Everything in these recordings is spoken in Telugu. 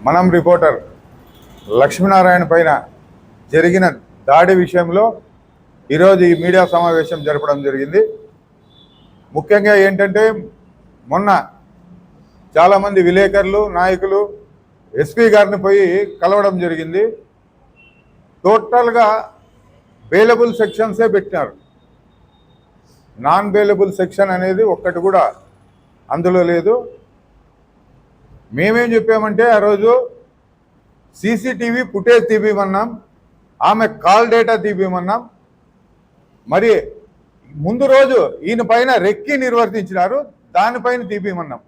మనం రిపోర్టర్ లక్ష్మీనారాయణ పైన జరిగిన దాడి విషయంలో ఈరోజు ఈ మీడియా సమావేశం జరపడం జరిగింది. ముఖ్యంగా ఏంటంటే మొన్న చాలామంది విలేకరులు నాయకులు ఎస్పీ గారిని పోయి కలవడం జరిగింది. టోటల్గా బెయిలబుల్ సెక్షన్సే పెట్టినారు. నాన్ బెయిలబుల్ సెక్షన్ అనేది ఒక్కటి కూడా అందులో లేదు. మేమేం చెప్పామంటే ఆ రోజు సీసీటీవీ ఫుటేజ్ తీపిమన్నాం, ఆమె కాల్ డేటా తీపిమన్నాం. మరి ముందు రోజు ఈయన పైన రెక్కి నిర్వర్తించినారు, దానిపైన తీపిమన్నాం.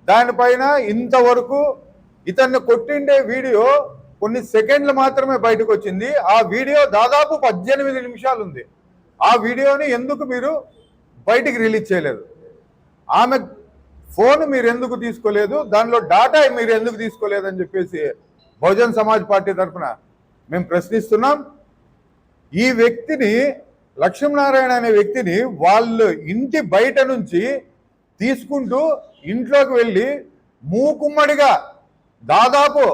దానిపైన ఇంతవరకు ఇతన్ని కొట్టిండే వీడియో కొన్ని సెకండ్లు మాత్రమే బయటకు వచ్చింది. ఆ వీడియో దాదాపు 18 నిమిషాలు ఉంది. ఆ వీడియోని ఎందుకు మీరు బయటికి రిలీజ్ చేయలేదు? ఆమె ఫోన్ మీరు ఎందుకు తీసుకోలేదు? దానిలో డాటా మీరు ఎందుకు తీసుకోలేదని చెప్పేసి బహుజన్ సమాజ్ పార్టీ తరఫున మేము ప్రశ్నిస్తున్నాం. ఈ వ్యక్తిని, లక్ష్మీనారాయణ అనే వ్యక్తిని వాళ్ళు ఇంటి బయట నుంచి తీసుకుంటూ ఇంట్లోకి వెళ్ళి మూకుమ్మడిగా దాదాపు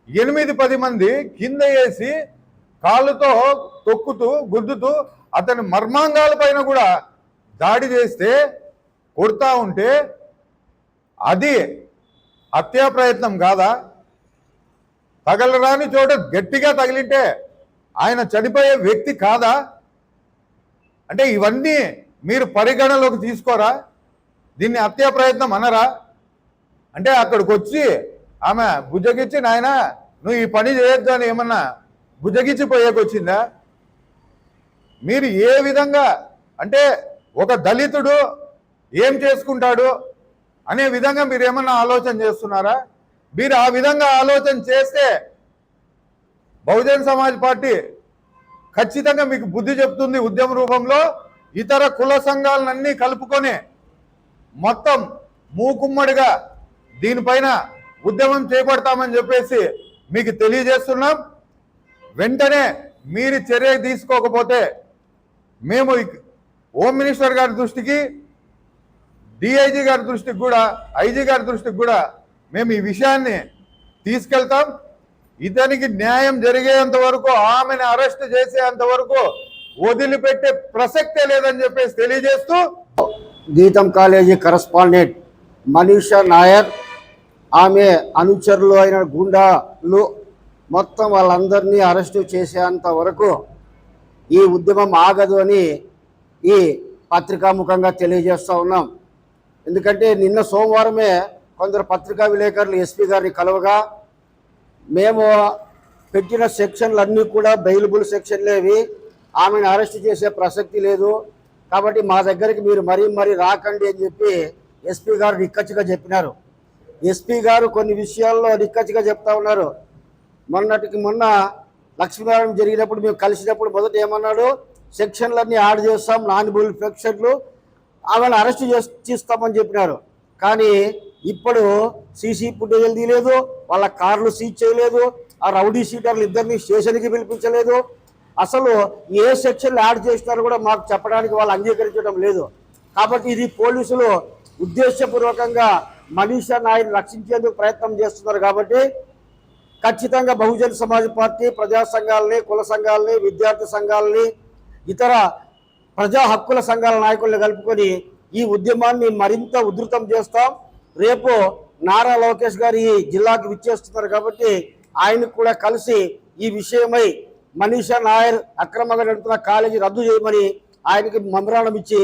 8-10 మంది కింద వేసి కాళ్ళతో తొక్కుతూ గుద్దుతూ అతని మర్మాంగాల పైన కూడా దాడి చేస్తే కొడతా ఉంటే అది హత్యా ప్రయత్నం కాదా? తగలరాని చోట గట్టిగా తగిలింటే ఆయన చనిపోయే వ్యక్తి కాదా? అంటే ఇవన్నీ మీరు పరిగణలోకి తీసుకోరా? దీన్ని హత్యా ప్రయత్నం అనరా? అంటే అక్కడికి వచ్చి ఆమె బుజ్జగిచ్చి నాయన నువ్వు ఈ పని చేయొద్దు అని ఏమన్నా బుజ్జగిచ్చి పోయేకొచ్చిందా? మీరు ఏ విధంగా అంటే ఒక దళితుడు ఏం చేసుకుంటాడు అనే విధంగా మీరు ఏమన్నా ఆలోచన చేస్తున్నారా? మీరు ఆ విధంగా ఆలోచన చేస్తే బహుజన్ సమాజ్ పార్టీ ఖచ్చితంగా మీకు బుద్ధి చెప్తుంది. ఉద్యమ రూపంలో ఇతర కుల సంఘాలన్నీ కలుపుకొని మొత్తం మూకుమ్మడిగా దీనిపైన ఉద్యమం చేపడతామని చెప్పేసి మీకు తెలియజేస్తున్నాం. వెంటనే మీరు చర్య తీసుకోకపోతే మేము హోమ్ మినిస్టర్ గారి దృష్టికి, డిఐజీ గారి దృష్టికి కూడా, ఐజీ గారి దృష్టికి కూడా మేము ఈ విషయాన్ని తీసుకెళ్తాం. ఇతనికి న్యాయం జరిగేంత వరకు, ఆమెను అరెస్ట్ చేసేంత వరకు వదిలిపెట్టే ప్రసక్తే లేదని చెప్పేసి తెలియజేస్తూ, గీతం కాలేజీ కరస్పాండెంట్ మనీషా నాయర్, ఆమె అనుచరులు అయిన గుండాలు మొత్తం వాళ్ళందరినీ అరెస్టు చేసేంత వరకు ఈ ఉద్యమం ఆగదు అని ఈ పత్రికాముఖంగా తెలియజేస్తూ ఉన్నాం. ఎందుకంటే నిన్న సోమవారమే కొందరు పత్రికా విలేకరులు ఎస్పీ గారిని కలవగా మేము పెట్టిన సెక్షన్లన్నీ కూడా బెయిలబుల్ సెక్షన్లేవి, ఆమెను అరెస్ట్ చేసే ప్రసక్తి లేదు, కాబట్టి మా దగ్గరికి మీరు మరీ రాకండి అని చెప్పి ఎస్పీ గారు నిక్కచ్చిగా చెప్పినారు. ఎస్పీ గారు కొన్ని విషయాల్లో నిక్కచ్చిగా చెప్తా ఉన్నారు. మొన్నటికి మొన్న లక్ష్మీనారాయణ జరిగినప్పుడు మేము కలిసినప్పుడు మొదట ఏమన్నాడు, సెక్షన్లన్నీ యాడ్ చేస్తాం, నాన్ బెయిలబుల్ సెక్షన్లు, ఆమెను అరెస్ట్ చేస్తామని చెప్పినారు. కానీ ఇప్పుడు సీసీ ఫుటేజీలు తీయలేదు, వాళ్ళ కార్లు సీజ్ చేయలేదు, ఆ రౌడీ షీటర్లు ఇద్దరిని స్టేషన్కి పిలిపించలేదు. అసలు ఏ సెక్షన్లు యాడ్ చేసినారో కూడా మాకు చెప్పడానికి వాళ్ళు అంగీకరించడం లేదు. కాబట్టి ఇది పోలీసులు ఉద్దేశపూర్వకంగా మనీషా నాయర్ని రక్షించేందుకు ప్రయత్నం చేస్తున్నారు. కాబట్టి ఖచ్చితంగా బహుజన్ సమాజ్ పార్టీ ప్రజా సంఘాలని, కుల సంఘాలని, విద్యార్థి సంఘాలని, ఇతర ప్రజా హక్కుల సంఘాల నాయకుల్ని కలుపుకొని ఈ ఉద్యమాన్ని మరింత ఉధృతం చేస్తాం. రేపు నారా లోకేష్ గారు ఈ జిల్లాకి విచ్చేస్తున్నారు కాబట్టి ఆయనకు కూడా కలిసి ఈ విషయమై మనీషా నాయర్ అక్రమంగా నడుపుతున్న కాలేజీ రద్దు చేయమని ఆయనకి మెమరాండం ఇచ్చి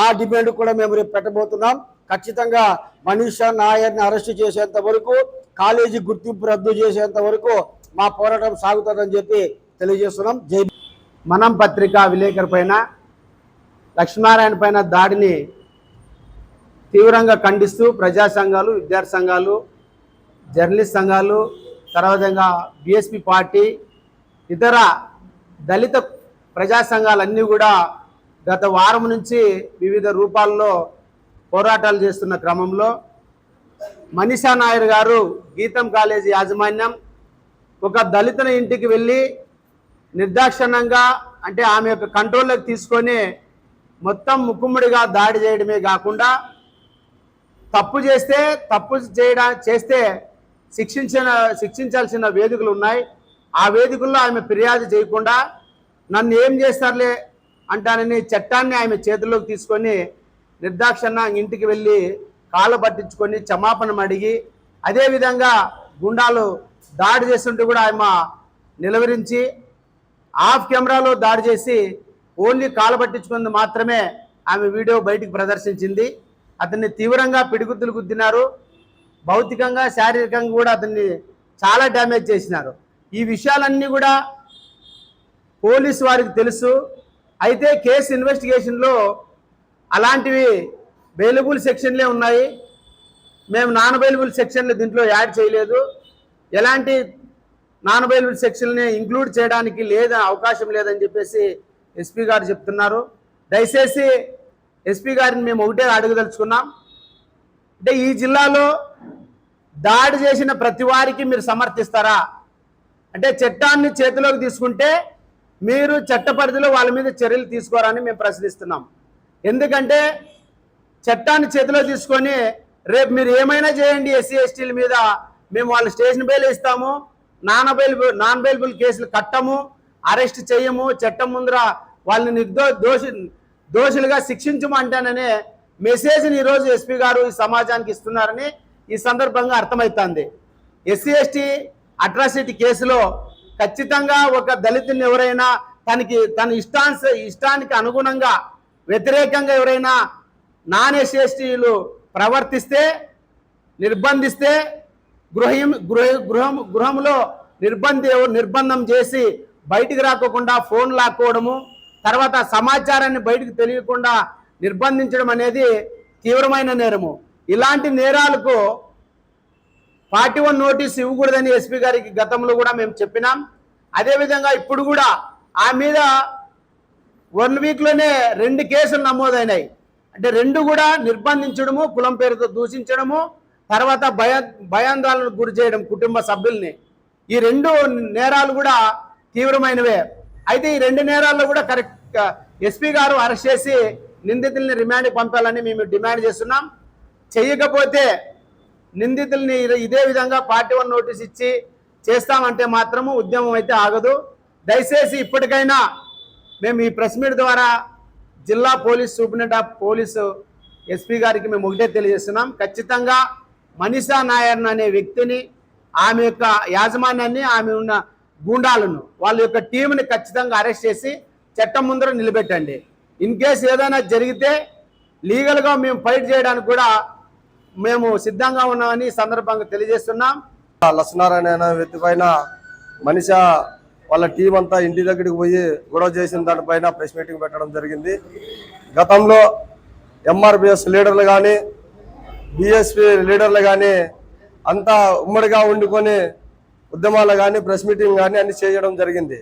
ఆ డిమాండ్ కూడా మేము రేపు పెట్టబోతున్నాం. ఖచ్చితంగా మనీషా నాయర్ని అరెస్టు చేసేంత వరకు, కాలేజీ గుర్తింపు రద్దు చేసేంత వరకు మా పోరాటం సాగుతుందని చెప్పి తెలియజేస్తున్నాం. జై. మనం పత్రికా విలేకరు పైన లక్ష్మీనారాయణ పైన దాడిని తీవ్రంగా ఖండిస్తూ ప్రజా సంఘాలు, విద్యార్థి సంఘాలు, జర్నలిస్ట్ సంఘాలు, తర్వాత బీఎస్పీ పార్టీ, ఇతర దళిత ప్రజా సంఘాలన్నీ కూడా గత వారం నుంచి వివిధ రూపాల్లో పోరాటాలు చేస్తున్న క్రమంలో మనీషా నాయర్ గారు గీతం కాలేజీ యాజమాన్యం ఒక దళితుల ఇంటికి వెళ్ళి నిర్దాక్షిణ్యంగా, అంటే ఆమె యొక్క కంట్రోల్లోకి తీసుకొని మొత్తం ముక్కుమ్మడిగా దాడి చేయడమే కాకుండా తప్పు చేస్తే శిక్షించాల్సిన వేదికలు ఉన్నాయి. ఆ వేదికల్లో ఆమె ఫిర్యాదు చేయకుండా నన్ను ఏం చేస్తారులే అంటానని చట్టాన్ని ఆమె చేతుల్లోకి తీసుకొని నిర్దాక్షణ ఇంటికి వెళ్ళి కాళ్ళు పట్టించుకొని క్షమాపణ అడిగి, అదేవిధంగా గుండాలు దాడి చేస్తుంటే కూడా ఆమె నిలవరించి ఆఫ్ కెమెరాలో దాడి చేసి ఓన్లీ కాళ్ళు పట్టించుకున్నది మాత్రమే ఆమె వీడియో బయటికి ప్రదర్శించింది. అతన్ని తీవ్రంగా పిడిగుద్దులు గుద్దినారు, భౌతికంగా శారీరకంగా కూడా అతన్ని చాలా డ్యామేజ్ చేసినారు. ఈ విషయాలన్నీ కూడా పోలీసు వారికి తెలుసు. అయితే కేసు ఇన్వెస్టిగేషన్లో అలాంటివి బెయిలబుల్ సెక్షన్లే ఉన్నాయి. మేము నాన్ బెయిలబుల్ సెక్షన్లు దీంట్లో యాడ్ చేయలేదు. ఎలాంటి నాన్ బెయిలబుల్ సెక్షన్ని ఇంక్లూడ్ చేయడానికి అవకాశం లేదని చెప్పేసి ఎస్పీ గారు చెప్తున్నారు. దయచేసి ఎస్పీ గారిని మేము ఒకటే అడగదలుచుకున్నాం, అంటే ఈ జిల్లాలో దాడి చేసిన ప్రతి వారికి మీరు సమర్థిస్తారా? అంటే చట్టాన్ని చేతిలోకి తీసుకుంటే మీరు చట్ట పరిధిలో వాళ్ళ మీద చర్యలు తీసుకోరని మేము ప్రశ్నిస్తున్నాం. ఎందుకంటే చట్టాన్ని చేతిలో తీసుకొని రేపు మీరు ఏమైనా చేయండి ఎస్సీ ఎస్టీల మీద మేము వాళ్ళ స్టేషన్ బెయిల్ ఇస్తాము, నాన్ బెయిలబుల్ కేసులు కట్టము, అరెస్ట్ చేయము, చట్టం ముందర వాళ్ళని దోషులుగా శిక్షించము అంటాననే మెసేజ్ని ఈరోజు ఎస్పీ గారు ఈ సమాజానికి ఇస్తున్నారని ఈ సందర్భంగా అర్థమవుతుంది. ఎస్సీ ఎస్టీ అట్రాసిటీ కేసులో ఖచ్చితంగా ఒక దళితుని ఎవరైనా తన ఇష్టానికి అనుగుణంగా వ్యతిరేకంగా ఎవరైనా నాన్ ఎస్సీ ఎస్టీలు ప్రవర్తిస్తే, నిర్బంధిస్తే గృహంలో నిర్బంధం చేసి బయటికి రాకోకుండా ఫోన్ లాక్కోవడము, తర్వాత సమాచారాన్ని బయటికి తెలియకుండా నిర్బంధించడం అనేది తీవ్రమైన నేరము. ఇలాంటి నేరాలకు 41 నోటీస్ ఇవ్వకూడదని ఎస్పీ గారికి గతంలో కూడా మేము చెప్పినాం. అదేవిధంగా ఇప్పుడు కూడా ఆ మీద 1 వీక్లోనే 2 కేసులు నమోదైనాయి. అంటే 2 కూడా నిర్బంధించడము, కులం పేరుతో దూషించడము, తర్వాత భయాందోళనకు గురి చేయడం కుటుంబ సభ్యుల్ని. ఈ 2 నేరాలు కూడా తీవ్రమైనవే. అయితే ఈ 2 నేరాల్లో కూడా కరెక్ట్ ఎస్పీ గారు అరెస్ట్ చేసి నిందితుల్ని రిమాండ్కి పంపాలని మేము డిమాండ్ చేస్తున్నాం. చేయకపోతే నిందితుల్ని ఇదే విధంగా 41 నోటీస్ ఇచ్చి చేస్తామంటే మాత్రము ఉద్యమం అయితే ఆగదు. దయచేసి ఇప్పటికైనా మేము ఈ ప్రెస్ మీట్ ద్వారా జిల్లా police superintendent of police SP గారికి మేము ఒకటే తెలియజేస్తున్నాం, ఖచ్చితంగా మనీషా నాయర్ అనే వ్యక్తిని, ఆమె యొక్క యాజమాన్యాన్ని, ఆమె ఉన్న గూండాలను, వాళ్ళ యొక్క టీంని ఖచ్చితంగా అరెస్ట్ చేసి చట్టం ముందర నిలబెట్టండి. ఇన్ కేసు ఏదైనా జరిగితే లీగల్గా మేము ఫైట్ చేయడానికి కూడా మేము సిద్ధంగా ఉన్నామని సందర్భంగా తెలియజేస్తున్నాం. లక్ష్మీనారాయణ అనే వ్యక్తి పైన మనీషా వాళ్ళ టీం అంతా ఇంటి దగ్గరికి పోయి గొడవ చేసిన దానిపైన ప్రెస్ మీటింగ్ పెట్టడం జరిగింది. గతంలో ఎంఆర్పిఎస్ లీడర్లు కానీ బిఎస్పీ లీడర్లు కానీ అంతా ఉమ్మడిగా వండుకొని ఉద్యమాలు కానీ ప్రెస్ మీటింగ్ కానీ అన్ని చేయడం జరిగింది.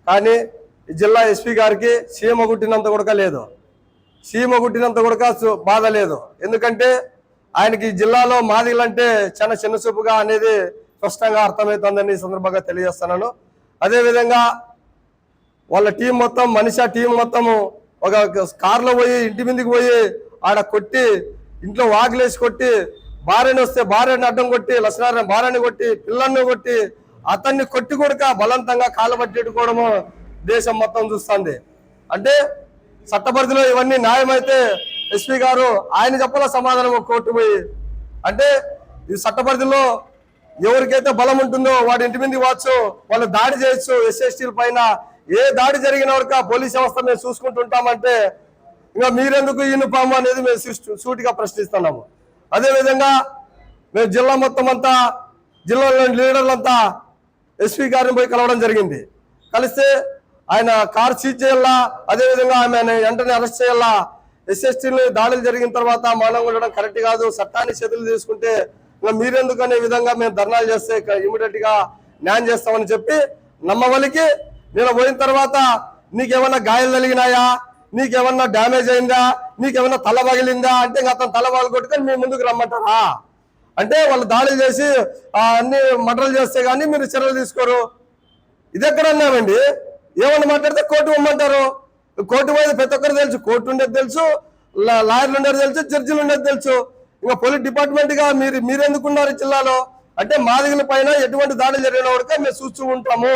కానీ ఈ జిల్లా ఎస్పీ గారికి సీఎం గుట్టినంత కూడా లేదు, సీఎం గుట్టినంత కూడా బాధ లేదు. ఎందుకంటే ఆయనకి ఈ జిల్లాలో మాదిగలంటే చాలా చిన్న చూపుగా అనేది స్పష్టంగా అర్థమవుతుందని ఈ సందర్భంగా తెలియజేస్తున్నాను. అదేవిధంగా వాళ్ళ టీం మొత్తం, మనీషా టీం మొత్తము ఒక కార్లో పోయి ఇంటి మీదకి పోయి ఆడ కొట్టి, ఇంట్లో వాకిలేసి కొట్టి, భార్యని వస్తే భార్యని అడ్డం కొట్టి, లక్ష్మీనారాయణ భార్యని కొట్టి, పిల్లల్ని కొట్టి, అతన్ని కొట్టి కొడుక బలవంతంగా కాళ్ళ పట్టెట్టుకోవడము దేశం మొత్తం చూస్తుంది. అంటే చట్టపరిధిలో ఇవన్నీ న్యాయమైతే ఎస్పీ గారు ఆయన చెప్పాల సమాధానం కోర్టు పోయి, అంటే ఈ చట్టపరిధిలో ఎవరికైతే బలం ఉంటుందో వాడి ఇంటి మీదకి వచ్చు, వాళ్ళు దాడి చేయొచ్చు. ఎస్సీల పైన ఏ దాడి జరిగిన వరకు పోలీస్ వ్యవస్థ మేము చూసుకుంటుంటామంటే ఇంకా మీరెందుకు యూనిఫామ్ అనేది మేము సూటిగా ప్రశ్నిస్తున్నాము. అదేవిధంగా మేము జిల్లా మొత్తం అంతా, జిల్లాలోని లీడర్లంతా ఎస్పీ గారిని పోయి కలవడం జరిగింది. కలిస్తే ఆయన కారు సీజ్ చేయాలా, అదేవిధంగా ఆమె వెంటనే అరెస్ట్ చేయాలా. ఎస్ఎస్టీలు దాడులు జరిగిన తర్వాత మౌనంగా ఉండడం కరెక్ట్ కాదు, చట్టాన్ని చేతులు తీసుకుంటే ఇంకా మీరెందుకు అనే విధంగా మేము ధర్నాలు చేస్తే ఇమీడియట్ గా న్యాయం చేస్తామని చెప్పి నమ్మవలికి నేను పోయిన తర్వాత నీకేమన్నా గాయాలు కలిగినాయా, నీకేమన్నా డ్యామేజ్ అయిందా, నీకేమన్నా తల పగిలిందా అంటే ఇంకా అతను తల పగలు కొట్టుకొని మీ ముందుకు రమ్మంటారా? అంటే వాళ్ళు దాడులు చేసి అన్ని మర్డర్లు చేస్తే కానీ మీరు చర్యలు తీసుకోరు. ఇది ఎక్కడ అన్నామండి? ఏమన్నా మాట్లాడితే కోర్టు ఇమ్మంటారు. కోర్టు పోయేది ప్రతి ఒక్కరు తెలుసు, కోర్టు ఉండేది తెలుసు, లాయర్లు ఉండేది తెలుసు, జడ్జిలు ఉండేది తెలుసు. ఇంకా పోలీస్ డిపార్ట్మెంట్ గా మీరెందుకున్నారు జిల్లాలో? అంటే మాదిగల పైన ఎటువంటి దాడులు జరిగిన వరకు మేము చూస్తూ ఉంటాము.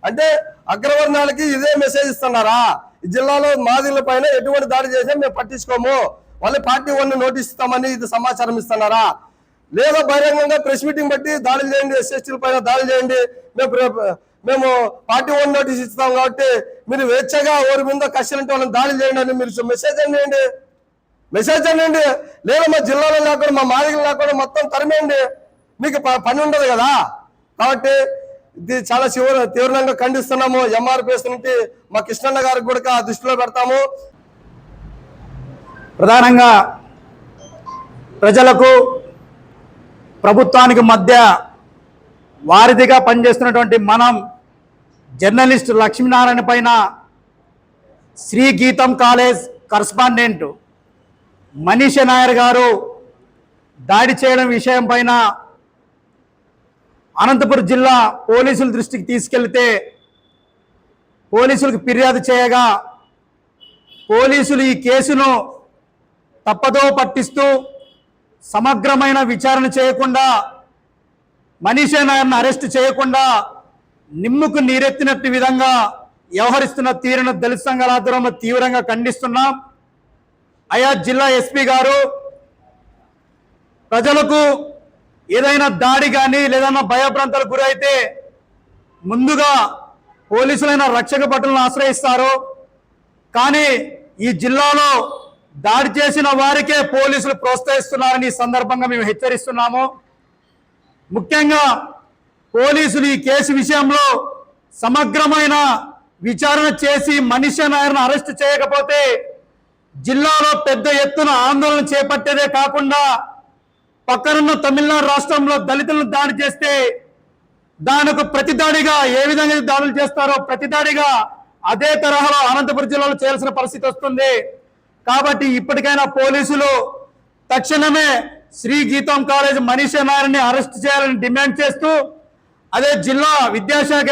అంటే అగ్రవర్ణాలకి ఇదే మెసేజ్ ఇస్తున్నారా? ఈ జిల్లాలో మాదిగల పైన ఎటువంటి దాడి చేసినా మేము పట్టించుకోము, వాళ్ళ పార్టీ వాళ్ళు నోటీస్ ఇస్తామని ఇది సమాచారం ఇస్తున్నారా? లేదా బహిరంగంగా ప్రెస్ మీటింగ్ బట్టి దాడులు చేయండి, ఎస్ఎస్టీల పైన దాడులు చేయండి, మేము పార్టీ వన్ నోటీస్ ఇస్తాం కాబట్టి మీరు స్వేచ్ఛగా ఎవరి మీద కష్టంటే వాళ్ళని దాడులు చేయండి అని మీరు మెసేజ్ అనండి. లేదా మా జిల్లాలో లేకుండా మా మాదిగలు లేకుండా మొత్తం తరిమేయండి, మీకు పని ఉండదు కదా. కాబట్టి ఇది చాలా తీవ్రంగా ఖండిస్తున్నాము. ఎంఆర్పిఎస్ నుండి మా కృష్ణన్న గారికి కూడా దృష్టిలో పెడతాము. ప్రధానంగా ప్రజలకు ప్రభుత్వానికి మధ్య వారిదిగా పనిచేస్తున్నటువంటి మనం జర్నలిస్ట్ లక్ష్మీనారాయణ పైన శ్రీ గీతం కాలేజ్ కరస్పాండెంట్ మనీషా నాయర్ గారు దాడి చేయడం విషయం పైన అనంతపురం జిల్లా పోలీసుల దృష్టికి తీసుకెళ్తే పోలీసులకు ఫిర్యాదు చేయగా పోలీసులు ఈ కేసును తప్పదో పట్టిస్తూ సమగ్రమైన విచారణ చేయకుండా మనీషా నాయర్ను అరెస్ట్ చేయకుండా నిమ్ముకు నీరెత్తినట్టు విధంగా వ్యవహరిస్తున్న తీరును దళిత సంఘాల ఆధ్వర్యంలో తీవ్రంగా ఖండిస్తున్నాం. అయా జిల్లా ఎస్పీ గారు, ప్రజలకు ఏదైనా దాడి కానీ లేదన్నా భయభ్రాంతాలకు గురైతే ముందుగా పోలీసులైన రక్షక భటులను ఆశ్రయిస్తారు. కానీ ఈ జిల్లాలో దాడి చేసిన వారికే పోలీసులు ప్రోత్సహిస్తున్నారని ఈ సందర్భంగా మేము హెచ్చరిస్తున్నాము. ముఖ్యంగా పోలీసులు ఈ కేసు విషయంలో సమగ్రమైన విచారణ చేసి మనీషా నాయర్ను అరెస్ట్ చేయకపోతే జిల్లాలో పెద్ద ఎత్తున ఆందోళన చేపట్టేదే కాకుండా పక్కనున్న తమిళనాడు రాష్ట్రంలో దళితులను దాడి చేస్తే దానికి ప్రతిదాడిగా ఏ విధంగా దాడులు చేస్తారో ప్రతిదాడిగా అదే తరహాలో అనంతపురం జిల్లాలో చేయాల్సిన పరిస్థితి వస్తుంది. కాబట్టి ఇప్పటికైనా పోలీసులు తక్షణమే శ్రీ గీతం కాలేజ్ మనీషా నాయర్ని అరెస్ట్ చేయాలని డిమాండ్ చేస్తూ, అదే జిల్లా విద్యాశాఖ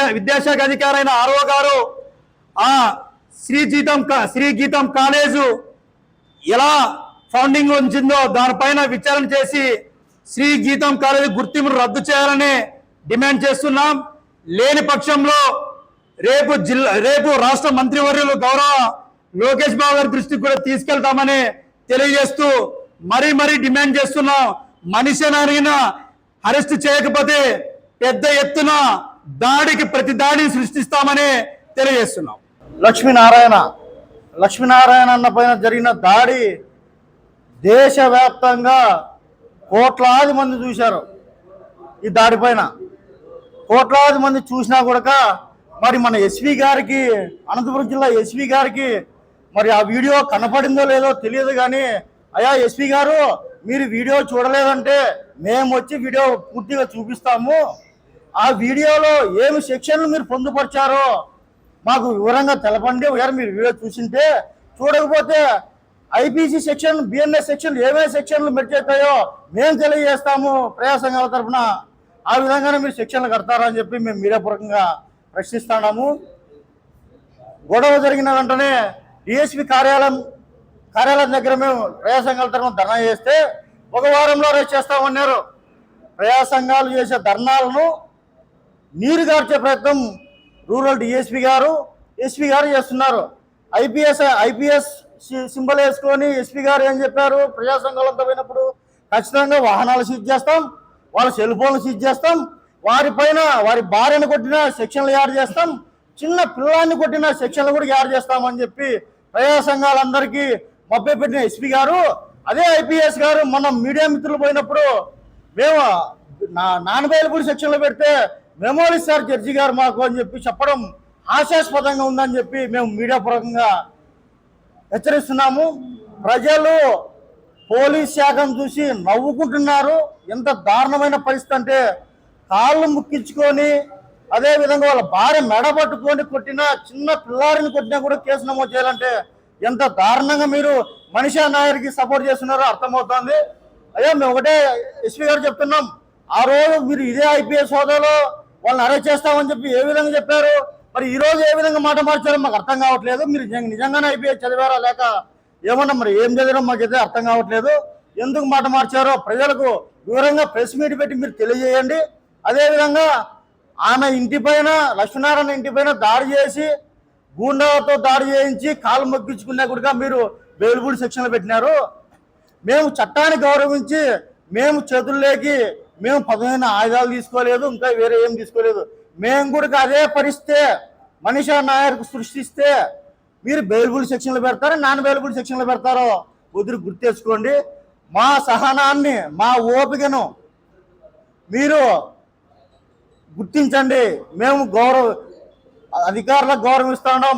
అధికారి అయిన ఆర్ఓ గారు ఆ శ్రీ గీతం కాలేజు ఎలా ఫౌండింగ్ ఉంచిందో దానిపైన విచారణ చేసి శ్రీ గీతం కాలేజీ గుర్తింపును రద్దు చేయాలని డిమాండ్ చేస్తున్నాం. లేని పక్షంలో రేపు రాష్ట్ర మంత్రివర్యులు గౌరవ లోకేష్ బాబు గారి దృష్టికి కూడా తీసుకెళ్తామని తెలియజేస్తూ మరీ డిమాండ్ చేస్తున్నాం. మనీషా నాయర్ని అరెస్ట్ చేయకపోతే పెద్ద ఎత్తున దాడికి ప్రతి దాడిని సృష్టిస్తామని తెలియజేస్తున్నాం. లక్ష్మీనారాయణ అన్న పైన జరిగిన దాడి దేశవ్యాప్తంగా కోట్లాది మంది చూశారు. ఈ దాడిపైన కోట్లాది మంది చూసినా కూడా మరి మన ఎస్పీ గారికి, అనంతపురం జిల్లా ఎస్పీ గారికి మరి ఆ వీడియో కనపడిందో లేదో తెలియదు. కానీ అయ్యా ఎస్పీ గారు, మీరు వీడియో చూడలేదంటే మేము వచ్చి వీడియో పూర్తిగా చూపిస్తాము. ఆ వీడియోలో ఏమి సెక్షన్లు మీరు పొందుపరిచారో మాకు వివరంగా తెలపండి. ఒకసారి మీరు వీడియో చూసింటే, చూడకపోతే ఐపీసీ సెక్షన్, బిఎన్ఎస్ సెక్షన్ ఏమేమి సెక్షన్లు మెరుగవుతాయో మేము తెలియజేస్తాము ప్రజా సంఘాల తరఫున. ఆ విధంగానే మీరు సెక్షన్లు కడతారని చెప్పి మేము మీడియాపూర్వకంగా ప్రశ్నిస్తున్నాము. గొడవ జరిగిన వెంటనే డిఎస్పీ కార్యాలయం దగ్గర మేము ప్రజా సంఘాల తరఫున ధర్నా చేస్తే 1 వారంలో అరెస్ట్ చేస్తామన్నారు. ప్రజా సంఘాలు చేసే ధర్నాలను నీరుగార్చే ప్రయత్నం రూరల్ డిఎస్పీ గారు, ఎస్పీ గారు చేస్తున్నారు. ఐపీఎస్ సింబల్ వేసుకొని ఎస్పీ గారు ఏం చెప్పారు, ప్రజా సంఘాలంతా పోయినప్పుడు ఖచ్చితంగా వాహనాలు సీజ్ చేస్తాం, వాళ్ళ సెల్ ఫోన్లు సీజ్ చేస్తాం, వారి భార్యను కొట్టిన సెక్షన్లు యాడ్ చేస్తాం, చిన్న పిల్లాన్ని కొట్టిన సెక్షన్లు కూడా యాడ్ చేస్తామని చెప్పి ప్రజా సంఘాలందరికీ మభ్యపెట్టిన ఎస్పీ గారు, అదే ఐపీఎస్ గారు మనం మీడియా మిత్రులు పోయినప్పుడు మేము నాన్ అవైలబుల్ సెక్షన్లు పెడితే మెమోలు ఇస్తారు జడ్జి గారు మాకు అని చెప్పి చెప్పడం హాస్యాస్పదంగా ఉందని చెప్పి మేము మీడియా పూర్వకంగా హెచ్చరిస్తున్నాము. ప్రజలు పోలీస్ శాఖను చూసి నవ్వుకుంటున్నారు. ఎంత దారుణమైన పరిస్థితి అంటే, కాళ్ళు ముక్కించుకొని అదేవిధంగా వాళ్ళ భార్య మెడబట్టుకొని కొట్టిన, చిన్న పిల్లారిని కొట్టినా కూడా కేసు నమోదు చేయాలంటే ఎంత దారుణంగా మీరు మనీషా నాయర్కి సపోర్ట్ చేస్తున్నారో అర్థమవుతుంది. అయ్యా మేము ఒకటే ఎస్పీ గారు చెప్తున్నాం, ఆ రోజు మీరు ఇదే ఐపీఎస్ హోదాలో వాళ్ళని అరెస్ట్ చేస్తామని చెప్పి ఏ విధంగా చెప్పారు, మరి ఈ రోజు ఏ విధంగా మాట మార్చారో మాకు అర్థం కావట్లేదు. మీరు నిజంగానే ఐపీఎస్ చదివారా లేక ఏమన్నా మరి ఏం చదివారో మాకైతే అర్థం కావట్లేదు. ఎందుకు మాట మార్చారో ప్రజలకు వివరంగా ప్రెస్ మీట్ పెట్టి మీరు తెలియజేయండి. అదేవిధంగా ఆమె ఇంటిపైన లక్ష్మీనారాయణ ఇంటిపైన దాడి చేసి గూండాతో దాడి చేయించి కాలు మొగ్గించుకున్నా కూడా మీరు బెయిల్బుల్ సెక్షన్లు పెట్టినారు. మేము చట్టాన్ని గౌరవించి మేము చేతుల్లోకి మేము పదమైన ఆయుధాలు తీసుకోలేదు, ఇంకా వేరే ఏం తీసుకోలేదు. మేము కూడా అదే పరిస్థితే మనీషా నాయర్కు సృష్టిస్తే మీరు బెయిల్బుల్ సెక్షన్లు పెడతారో నాన్ బెయిల్బుల్ సెక్షన్లు పెడతారో గుర్తెచ్చుకోండి. మా సహనాన్ని మా ఓపికను మీరు గుర్తించండి. మేము అధికారులకు గౌరవిస్తున్నాం,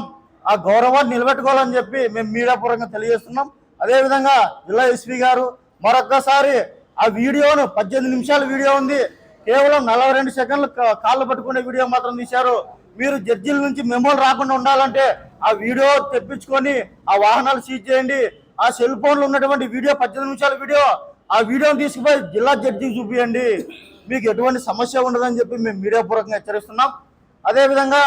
ఆ గౌరవాన్ని నిలబెట్టుకోవాలని చెప్పి మేము మీడియాపూర్వకంగా తెలియజేస్తున్నాం. అదేవిధంగా జిల్లా ఎస్పీ గారు మరొక్కసారి ఆ వీడియోను 18 నిమిషాల వీడియో ఉంది, కేవలం 42 సెకండ్లు కాళ్ళు పట్టుకునే వీడియో మాత్రం తీశారు. మీరు జడ్జిల నుంచి మెమోలు రాకుండా ఉండాలంటే ఆ వీడియో తెప్పించుకొని ఆ వాహనాలు సీజ్ చేయండి. ఆ సెల్ ఫోన్లో ఉన్నటువంటి వీడియో 18 నిమిషాల వీడియో ఆ వీడియోని తీసుకుపోయి జిల్లా జడ్జికి చూపియండి. మీకు ఎటువంటి సమస్య ఉండదని చెప్పి మేము మీడియాపూర్వకంగా హెచ్చరిస్తున్నాం. అదేవిధంగా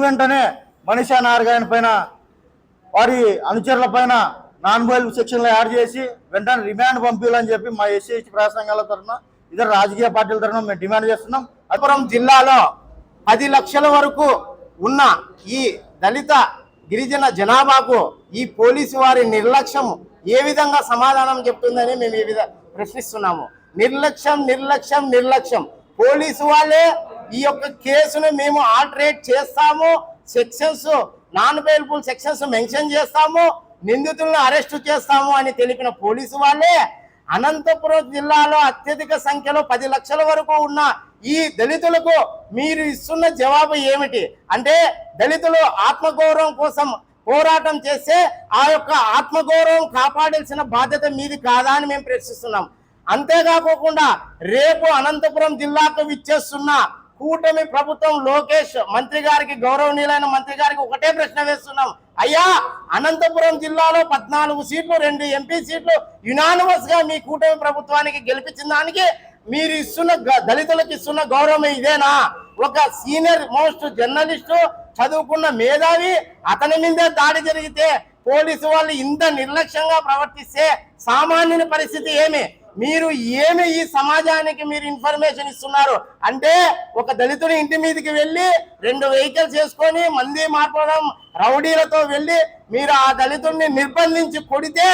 వెంటనే మనీషా నాయర్ గారి పైన వారి అనుచరుల పైన నాన్ బెయిల్ సెక్షన్లో యాడ్ చేసి వెంటనే రిమాండ్ పంపించాలని చెప్పి మా ఎస్సీ ప్రజా సంఘాల తరఫున ఇతర రాజకీయ పార్టీల తరఫున మేము డిమాండ్ చేస్తున్నాం. అనంతపురం జిల్లాలో 10 లక్షల వరకు ఉన్న ఈ దళిత గిరిజన జనాభాకు ఈ పోలీసు వారి నిర్లక్ష్యం ఏ విధంగా సమాధానం చెప్తుందని మేము ఈ విధంగా ప్రశ్నిస్తున్నాము. నిర్లక్ష్యం. పోలీసు వాళ్ళే ఈ యొక్క కేసును మేము ఆల్టరేట్ చేస్తాము, sections non bailable sections mention చేస్తాము, నిందితులను అరెస్టు చేస్తాము అని తెలిపిన పోలీసు వాళ్ళే అనంతపురం జిల్లాలో అత్యధిక సంఖ్యలో 10 లక్షల వరకు ఉన్న ఈ దళితులకు మీరు ఇస్తున్న జవాబు ఏమిటి అంటే, దళితులు ఆత్మగౌరవం కోసం పోరాటం చేస్తే ఆ యొక్క ఆత్మగౌరవం కాపాడాల్సిన బాధ్యత మీది కాదా అని మేము ప్రశ్నిస్తున్నాం. అంతేకాకుండా రేపు అనంతపురం జిల్లాకు విచ్చేస్తున్న కూటమి ప్రభుత్వం లోకేష్ మంత్రి గారికి, గౌరవనీయులైన మంత్రి గారికి ఒకటే ప్రశ్న వేస్తున్నాం. అయ్యా, అనంతపురం జిల్లాలో 14 సీట్లు 2 ఎంపీ సీట్లు యునానిమస్ గా మీ కూటమి ప్రభుత్వానికి గెలిపించిన దానికి మీరు ఇస్తున్న దళితులకు ఇస్తున్న గౌరవం ఇదేనా? ఒక సీనియర్ మోస్ట్ జర్నలిస్టు, చదువుకున్న మేధావి, అతని మీదే దాడి జరిగితే పోలీసు వాళ్ళు ఇంత నిర్లక్ష్యంగా ప్రవర్తిస్తే సామాన్యుని పరిస్థితి ఏమి? మీరు ఏమి ఈ సమాజానికి మీరు ఇన్ఫర్మేషన్ ఇస్తున్నారు అంటే, ఒక దళితుడి ఇంటి మీదకి వెళ్ళి 2 వెహికల్స్ వేసుకొని మంది మాట్లాడడం, రౌడీలతో వెళ్ళి మీరు ఆ దళితుడిని నిర్బంధించి కొడితే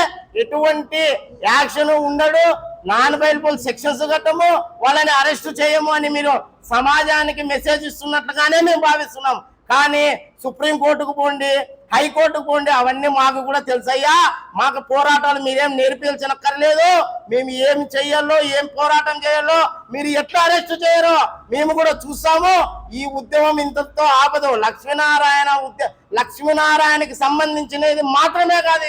ఎటువంటి యాక్షన్ ఉండడు, నాన్ బెయిలబుల్ సెక్షన్స్ కట్టము, వాళ్ళని అరెస్ట్ చేయము అని మీరు సమాజానికి మెసేజ్ ఇస్తున్నట్లుగానే మేము భావిస్తున్నాం. కానీ సుప్రీంకోర్టుకు పోండి, హైకోర్టుకు పోండి, అవన్నీ మాకు కూడా తెలుసయ్యా. మాకు పోరాటాలు మీరేం నేర్పించనక్కర్లేదు. మేము ఏం చెయ్యాలో, ఏం పోరాటం చేయాలో, మీరు ఎట్లా అరెస్ట్ చేయరో మేము కూడా చూస్తాము. ఈ ఉద్యమం ఇంతతో ఆపదు. లక్ష్మీనారాయణకి సంబంధించినది మాత్రమే కాదు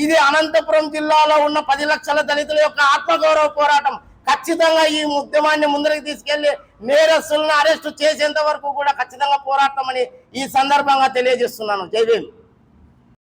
ఇది అనంతపురం జిల్లాలో ఉన్న 10 లక్షల దళితుల యొక్క ఆత్మగౌరవ పోరాటం. ఖచ్చితంగా ఈ ఉద్యమాన్ని ముందరికి తీసుకెళ్లి నేరస్తులను అరెస్టు చేసేంత వరకు కూడా ఖచ్చితంగా పోరాటమని ఈ సందర్భంగా తెలియజేస్తున్నాను. జై భీమ్.